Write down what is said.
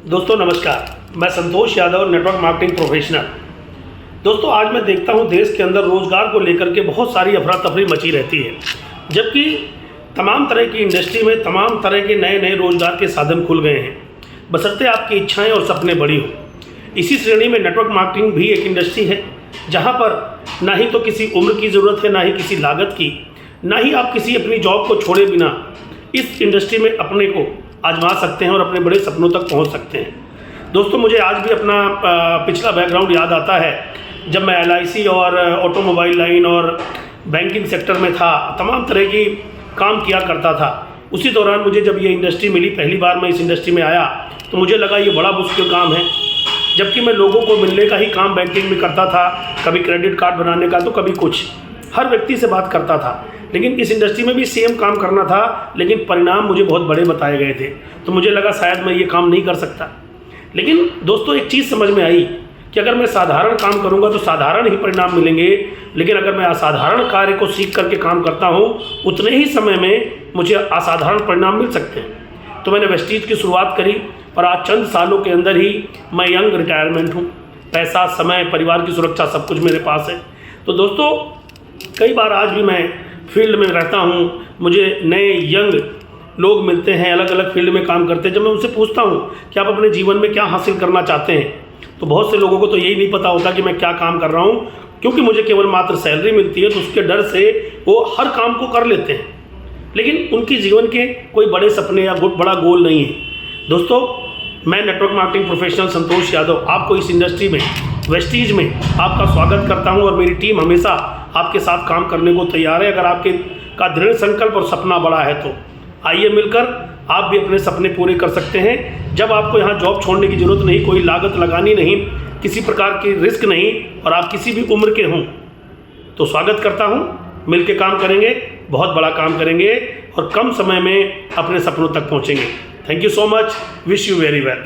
दोस्तों नमस्कार, मैं Santosh Yadav, network marketing professional. दोस्तों आज मैं देखता हूं देश के अंदर रोज़गार को लेकर के बहुत सारी अफरा तफरी मची रहती है, जबकि तमाम तरह की इंडस्ट्री में तमाम तरह के नए नए रोज़गार के साधन खुल गए हैं, बशर्ते आपकी इच्छाएं और सपने बड़ी हों। इसी श्रेणी में नेटवर्क मार्केटिंग भी एक इंडस्ट्री है जहाँ पर ना ही तो किसी उम्र की ज़रूरत है, ना ही किसी लागत की, ना ही आप किसी अपनी जॉब को छोड़े बिना इस इंडस्ट्री में अपने को आजमा सकते हैं और अपने बड़े सपनों तक पहुंच सकते हैं। दोस्तों मुझे आज भी अपना पिछला बैकग्राउंड याद आता है, जब मैं LIC और ऑटोमोबाइल लाइन और बैंकिंग सेक्टर में था, तमाम तरह की काम किया करता था। उसी दौरान मुझे जब ये इंडस्ट्री मिली, पहली बार मैं इस इंडस्ट्री में आया तो मुझे लगा ये बड़ा मुश्किल काम है, जबकि मैं लोगों को मिलने का ही काम बैंकिंग में करता था, कभी क्रेडिट कार्ड बनाने का तो कभी कुछ, हर व्यक्ति से बात करता था। लेकिन इस इंडस्ट्री में भी सेम काम करना था, लेकिन परिणाम मुझे बहुत बड़े बताए गए थे, तो मुझे लगा शायद मैं ये काम नहीं कर सकता। लेकिन दोस्तों एक चीज़ समझ में आई कि अगर मैं साधारण काम करूंगा तो साधारण ही परिणाम मिलेंगे, लेकिन अगर मैं असाधारण कार्य को सीख करके काम करता हूं, उतने ही समय में मुझे असाधारण परिणाम मिल सकते हैं। तो मैंने वेस्टीज की शुरुआत करी और आज चंद सालों के अंदर ही मैं यंग रिटायरमेंट हूँ। पैसा, समय, परिवार की सुरक्षा सब कुछ मेरे पास है। तो दोस्तों कई बार आज भी मैं फील्ड में रहता हूँ, मुझे नए यंग लोग मिलते हैं, अलग अलग फील्ड में काम करते हैं। जब मैं उनसे पूछता हूँ कि आप अपने जीवन में क्या हासिल करना चाहते हैं, तो बहुत से लोगों को तो यही नहीं पता होता कि मैं क्या काम कर रहा हूँ, क्योंकि मुझे केवल मात्र सैलरी मिलती है, तो उसके डर से वो हर काम को कर लेते हैं, लेकिन उनकी जीवन के कोई बड़े सपने या बड़ा गोल नहीं है। दोस्तों मैं network marketing professional Santosh Yadav आपको इस इंडस्ट्री में, वेस्टीज में आपका स्वागत करता हूं और मेरी टीम हमेशा आपके साथ काम करने को तैयार है। अगर आपके का दृढ़ संकल्प और सपना बड़ा है तो आइए मिलकर आप भी अपने सपने पूरे कर सकते हैं। जब आपको यहाँ जॉब छोड़ने की ज़रूरत नहीं, कोई लागत लगानी नहीं, किसी प्रकार की रिस्क नहीं, और आप किसी भी उम्र के हों, तो स्वागत करता हूँ। मिल के काम करेंगे, बहुत बड़ा काम करेंगे और कम समय में अपने सपनों तक पहुँचेंगे। Thank you so much, wish you very well.